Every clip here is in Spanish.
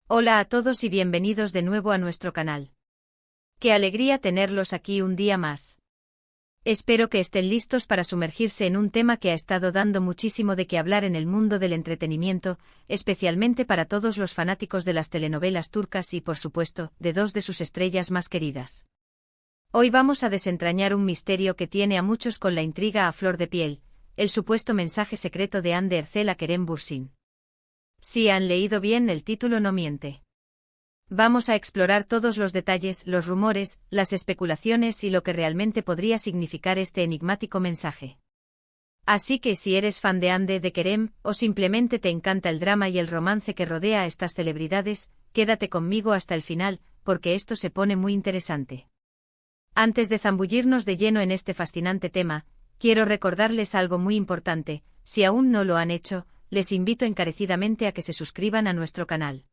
Hola a todos y bienvenidos de nuevo a nuestro canal. Qué alegría tenerlos aquí un día más. Espero que estén listos para sumergirse en un tema que ha estado dando muchísimo de qué hablar en el mundo del entretenimiento, especialmente para todos los fanáticos de las telenovelas turcas y, por supuesto, de dos de sus estrellas más queridas. Hoy vamos a desentrañar un misterio que tiene a muchos con la intriga a flor de piel, el supuesto mensaje secreto de Hande Erçel a Kerem Bürsin. Si han leído bien, el título no miente. Vamos a explorar todos los detalles, los rumores, las especulaciones y lo que realmente podría significar este enigmático mensaje. Así que si eres fan de Hande de Kerem, o simplemente te encanta el drama y el romance que rodea a estas celebridades, quédate conmigo hasta el final, porque esto se pone muy interesante. Antes de zambullirnos de lleno en este fascinante tema, quiero recordarles algo muy importante: si aún no lo han hecho, les invito encarecidamente a que se suscriban a nuestro canal.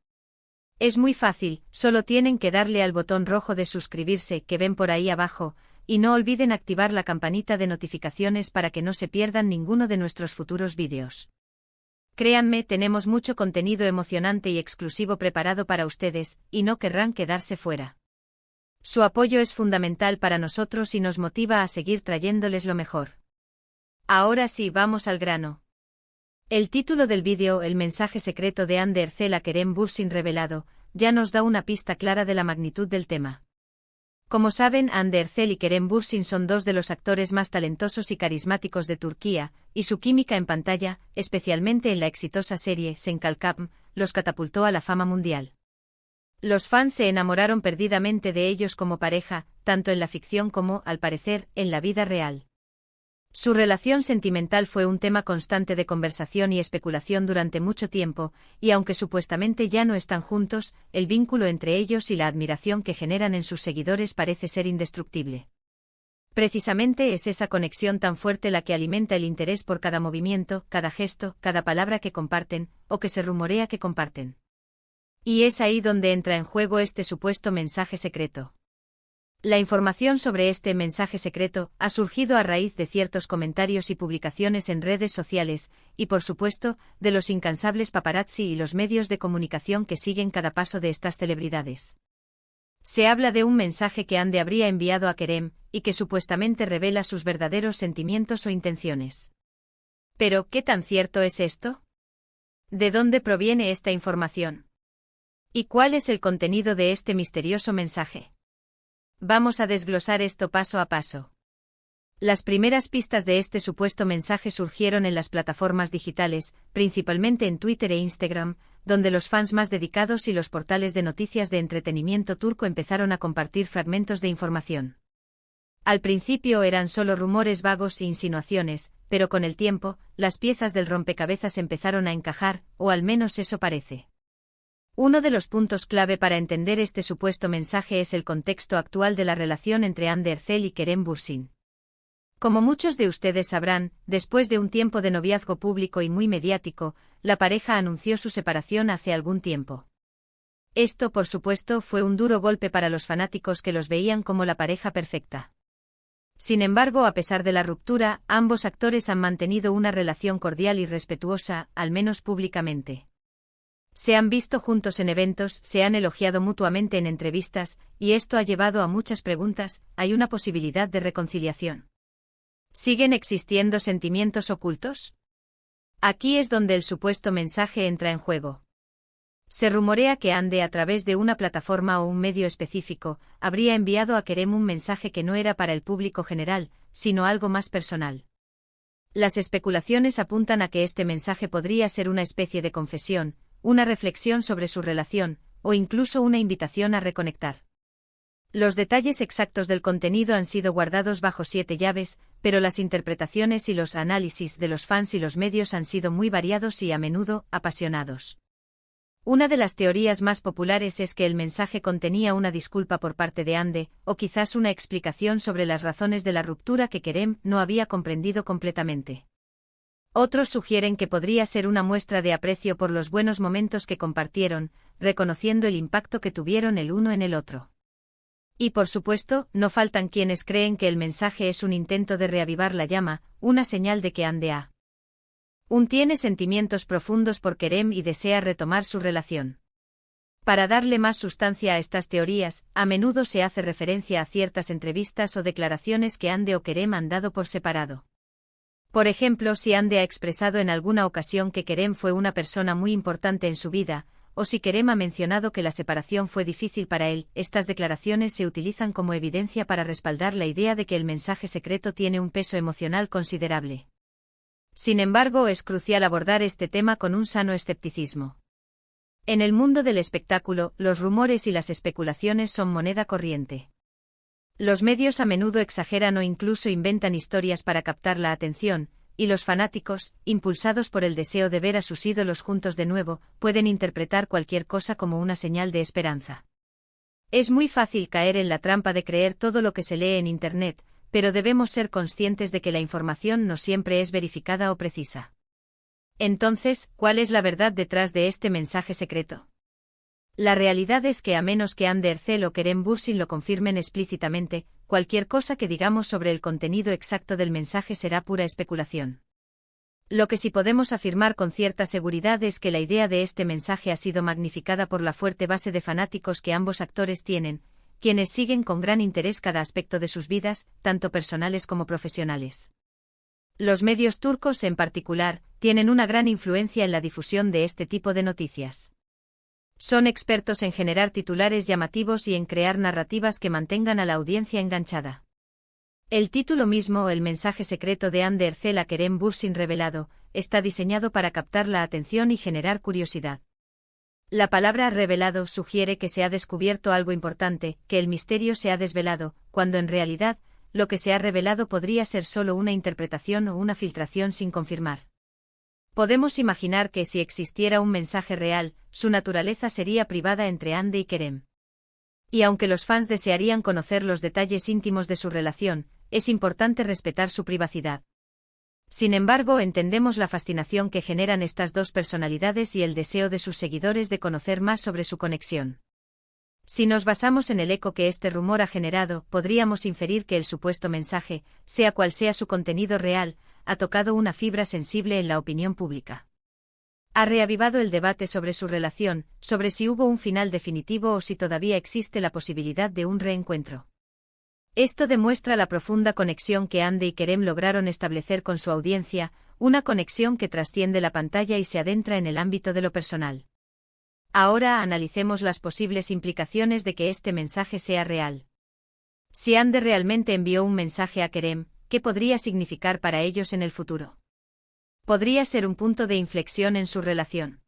Es muy fácil, solo tienen que darle al botón rojo de suscribirse que ven por ahí abajo, y no olviden activar la campanita de notificaciones para que no se pierdan ninguno de nuestros futuros vídeos. Créanme, tenemos mucho contenido emocionante y exclusivo preparado para ustedes, y no querrán quedarse fuera. Su apoyo es fundamental para nosotros y nos motiva a seguir trayéndoles lo mejor. Ahora sí, vamos al grano. El título del vídeo, el mensaje secreto de Hande Erçel a Kerem Bürsin revelado, ya nos da una pista clara de la magnitud del tema. Como saben, Hande Erçel y Kerem Bürsin son dos de los actores más talentosos y carismáticos de Turquía, y su química en pantalla, especialmente en la exitosa serie Sen Kalkam, los catapultó a la fama mundial. Los fans se enamoraron perdidamente de ellos como pareja, tanto en la ficción como, al parecer, en la vida real. Su relación sentimental fue un tema constante de conversación y especulación durante mucho tiempo, y aunque supuestamente ya no están juntos, el vínculo entre ellos y la admiración que generan en sus seguidores parece ser indestructible. Precisamente es esa conexión tan fuerte la que alimenta el interés por cada movimiento, cada gesto, cada palabra que comparten, o que se rumorea que comparten. Y es ahí donde entra en juego este supuesto mensaje secreto. La información sobre este mensaje secreto ha surgido a raíz de ciertos comentarios y publicaciones en redes sociales, y por supuesto, de los incansables paparazzi y los medios de comunicación que siguen cada paso de estas celebridades. Se habla de un mensaje que Hande habría enviado a Kerem, y que supuestamente revela sus verdaderos sentimientos o intenciones. Pero, ¿qué tan cierto es esto? ¿De dónde proviene esta información? ¿Y cuál es el contenido de este misterioso mensaje? Vamos a desglosar esto paso a paso. Las primeras pistas de este supuesto mensaje surgieron en las plataformas digitales, principalmente en Twitter e Instagram, donde los fans más dedicados y los portales de noticias de entretenimiento turco empezaron a compartir fragmentos de información. Al principio eran solo rumores vagos e insinuaciones, pero con el tiempo, las piezas del rompecabezas empezaron a encajar, o al menos eso parece. Uno de los puntos clave para entender este supuesto mensaje es el contexto actual de la relación entre Hande Erçel y Kerem Bürsin. Como muchos de ustedes sabrán, después de un tiempo de noviazgo público y muy mediático, la pareja anunció su separación hace algún tiempo. Esto, por supuesto, fue un duro golpe para los fanáticos que los veían como la pareja perfecta. Sin embargo, a pesar de la ruptura, ambos actores han mantenido una relación cordial y respetuosa, al menos públicamente. Se han visto juntos en eventos, se han elogiado mutuamente en entrevistas, y esto ha llevado a muchas preguntas. ¿Hay una posibilidad de reconciliación? ¿Siguen existiendo sentimientos ocultos? Aquí es donde el supuesto mensaje entra en juego. Se rumorea que Hande, a través de una plataforma o un medio específico, habría enviado a Kerem un mensaje que no era para el público general, sino algo más personal. Las especulaciones apuntan a que este mensaje podría ser una especie de confesión, una reflexión sobre su relación, o incluso una invitación a reconectar. Los detalles exactos del contenido han sido guardados bajo 7 llaves, pero las interpretaciones y los análisis de los fans y los medios han sido muy variados y a menudo apasionados. Una de las teorías más populares es que el mensaje contenía una disculpa por parte de Hande, o quizás una explicación sobre las razones de la ruptura que Kerem no había comprendido completamente. Otros sugieren que podría ser una muestra de aprecio por los buenos momentos que compartieron, reconociendo el impacto que tuvieron el uno en el otro. Y por supuesto, no faltan quienes creen que el mensaje es un intento de reavivar la llama, una señal de que Hande aún tiene sentimientos profundos por Kerem y desea retomar su relación. Para darle más sustancia a estas teorías, a menudo se hace referencia a ciertas entrevistas o declaraciones que Ande o Kerem han dado por separado. Por ejemplo, si Ande ha expresado en alguna ocasión que Kerem fue una persona muy importante en su vida, o si Kerem ha mencionado que la separación fue difícil para él, estas declaraciones se utilizan como evidencia para respaldar la idea de que el mensaje secreto tiene un peso emocional considerable. Sin embargo, es crucial abordar este tema con un sano escepticismo. En el mundo del espectáculo, los rumores y las especulaciones son moneda corriente. Los medios a menudo exageran o incluso inventan historias para captar la atención, y los fanáticos, impulsados por el deseo de ver a sus ídolos juntos de nuevo, pueden interpretar cualquier cosa como una señal de esperanza. Es muy fácil caer en la trampa de creer todo lo que se lee en Internet, pero debemos ser conscientes de que la información no siempre es verificada o precisa. Entonces, ¿cuál es la verdad detrás de este mensaje secreto? La realidad es que a menos que Hande Erçel o Kerem Bürsin lo confirmen explícitamente, cualquier cosa que digamos sobre el contenido exacto del mensaje será pura especulación. Lo que sí podemos afirmar con cierta seguridad es que la idea de este mensaje ha sido magnificada por la fuerte base de fanáticos que ambos actores tienen, quienes siguen con gran interés cada aspecto de sus vidas, tanto personales como profesionales. Los medios turcos, en particular, tienen una gran influencia en la difusión de este tipo de noticias. Son expertos en generar titulares llamativos y en crear narrativas que mantengan a la audiencia enganchada. El título mismo, el mensaje secreto de Hande Erçel a Kerem Bürsin revelado, está diseñado para captar la atención y generar curiosidad. La palabra revelado sugiere que se ha descubierto algo importante, que el misterio se ha desvelado, cuando en realidad, lo que se ha revelado podría ser solo una interpretación o una filtración sin confirmar. Podemos imaginar que si existiera un mensaje real, su naturaleza sería privada entre Hande y Kerem. Y aunque los fans desearían conocer los detalles íntimos de su relación, es importante respetar su privacidad. Sin embargo, entendemos la fascinación que generan estas dos personalidades y el deseo de sus seguidores de conocer más sobre su conexión. Si nos basamos en el eco que este rumor ha generado, podríamos inferir que el supuesto mensaje, sea cual sea su contenido real, ha tocado una fibra sensible en la opinión pública. Ha reavivado el debate sobre su relación, sobre si hubo un final definitivo o si todavía existe la posibilidad de un reencuentro. Esto demuestra la profunda conexión que Hande y Kerem lograron establecer con su audiencia, una conexión que trasciende la pantalla y se adentra en el ámbito de lo personal. Ahora analicemos las posibles implicaciones de que este mensaje sea real. Si Hande realmente envió un mensaje a Kerem, ¿qué podría significar para ellos en el futuro? ¿Podría ser un punto de inflexión en su relación?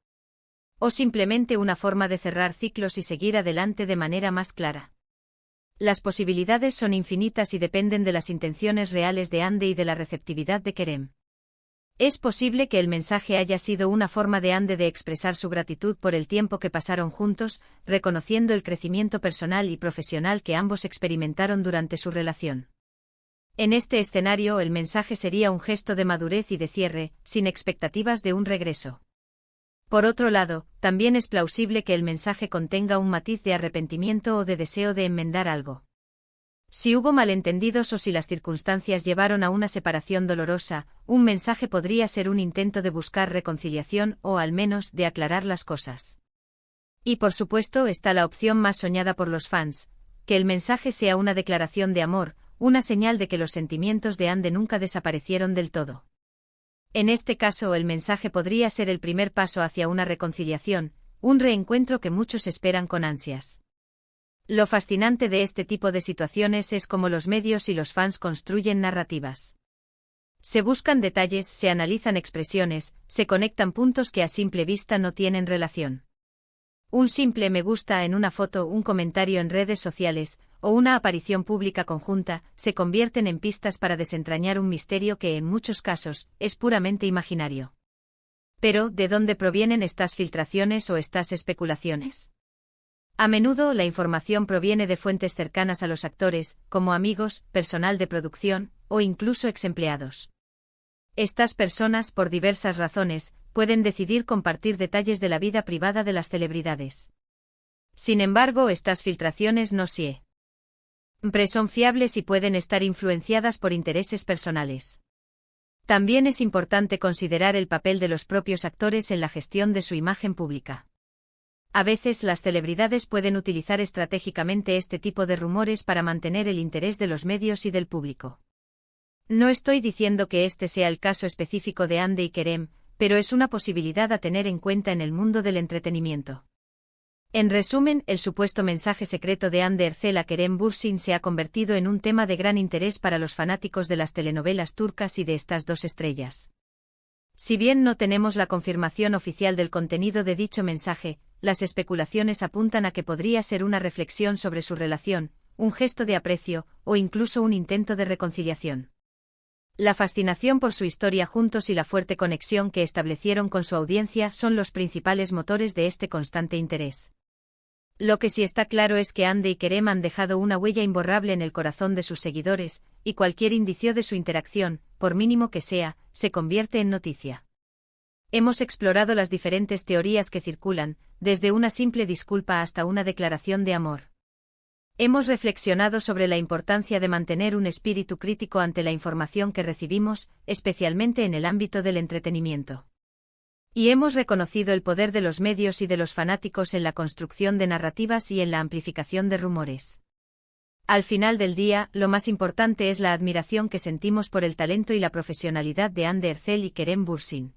¿O simplemente una forma de cerrar ciclos y seguir adelante de manera más clara? Las posibilidades son infinitas y dependen de las intenciones reales de Hande y de la receptividad de Kerem. Es posible que el mensaje haya sido una forma de Hande de expresar su gratitud por el tiempo que pasaron juntos, reconociendo el crecimiento personal y profesional que ambos experimentaron durante su relación. En este escenario, el mensaje sería un gesto de madurez y de cierre, sin expectativas de un regreso. Por otro lado, también es plausible que el mensaje contenga un matiz de arrepentimiento o de deseo de enmendar algo. Si hubo malentendidos o si las circunstancias llevaron a una separación dolorosa, un mensaje podría ser un intento de buscar reconciliación o al menos de aclarar las cosas. Y por supuesto está la opción más soñada por los fans, que el mensaje sea una declaración de amor, una señal de que los sentimientos de Hande nunca desaparecieron del todo. En este caso, el mensaje podría ser el primer paso hacia una reconciliación, un reencuentro que muchos esperan con ansias. Lo fascinante de este tipo de situaciones es cómo los medios y los fans construyen narrativas. Se buscan detalles, se analizan expresiones, se conectan puntos que a simple vista no tienen relación. Un simple me gusta en una foto, un comentario en redes sociales, o una aparición pública conjunta, se convierten en pistas para desentrañar un misterio que en muchos casos es puramente imaginario. Pero, ¿de dónde provienen estas filtraciones o estas especulaciones? A menudo la información proviene de fuentes cercanas a los actores, como amigos, personal de producción, o incluso exempleados. Estas personas, por diversas razones, pueden decidir compartir detalles de la vida privada de las celebridades. Sin embargo, estas filtraciones no siempre son fiables y pueden estar influenciadas por intereses personales. También es importante considerar el papel de los propios actores en la gestión de su imagen pública. A veces las celebridades pueden utilizar estratégicamente este tipo de rumores para mantener el interés de los medios y del público. No estoy diciendo que este sea el caso específico de Hande y Kerem, pero es una posibilidad a tener en cuenta en el mundo del entretenimiento. En resumen, el supuesto mensaje secreto de Hande Erçel a Kerem Bürsin se ha convertido en un tema de gran interés para los fanáticos de las telenovelas turcas y de estas dos estrellas. Si bien no tenemos la confirmación oficial del contenido de dicho mensaje, las especulaciones apuntan a que podría ser una reflexión sobre su relación, un gesto de aprecio, o incluso un intento de reconciliación. La fascinación por su historia juntos y la fuerte conexión que establecieron con su audiencia son los principales motores de este constante interés. Lo que sí está claro es que Hande y Kerem han dejado una huella imborrable en el corazón de sus seguidores, y cualquier indicio de su interacción, por mínimo que sea, se convierte en noticia. Hemos explorado las diferentes teorías que circulan, desde una simple disculpa hasta una declaración de amor. Hemos reflexionado sobre la importancia de mantener un espíritu crítico ante la información que recibimos, especialmente en el ámbito del entretenimiento. Y hemos reconocido el poder de los medios y de los fanáticos en la construcción de narrativas y en la amplificación de rumores. Al final del día, lo más importante es la admiración que sentimos por el talento y la profesionalidad de Hande Erçel y Kerem Bürsin.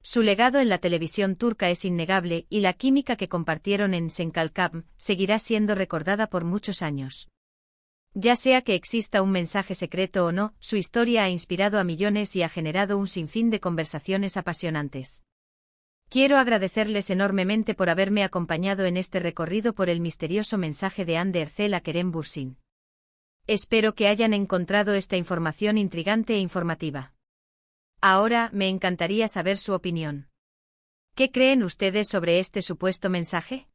Su legado en la televisión turca es innegable y la química que compartieron en Sen Kalkam seguirá siendo recordada por muchos años. Ya sea que exista un mensaje secreto o no, su historia ha inspirado a millones y ha generado un sinfín de conversaciones apasionantes. Quiero agradecerles enormemente por haberme acompañado en este recorrido por el misterioso mensaje de Hande Erçel a Kerem Bürsin. Espero que hayan encontrado esta información intrigante e informativa. Ahora, me encantaría saber su opinión. ¿Qué creen ustedes sobre este supuesto mensaje?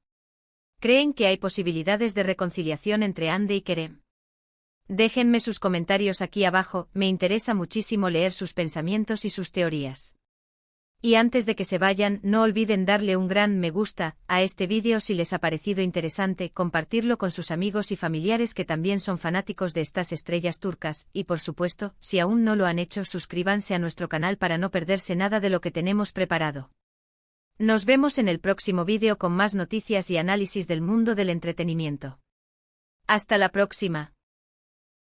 ¿Creen que hay posibilidades de reconciliación entre Hande y Kerem? Déjenme sus comentarios aquí abajo, me interesa muchísimo leer sus pensamientos y sus teorías. Y antes de que se vayan, no olviden darle un gran me gusta a este vídeo si les ha parecido interesante, compartirlo con sus amigos y familiares que también son fanáticos de estas estrellas turcas, y por supuesto, si aún no lo han hecho, suscríbanse a nuestro canal para no perderse nada de lo que tenemos preparado. Nos vemos en el próximo vídeo con más noticias y análisis del mundo del entretenimiento. Hasta la próxima.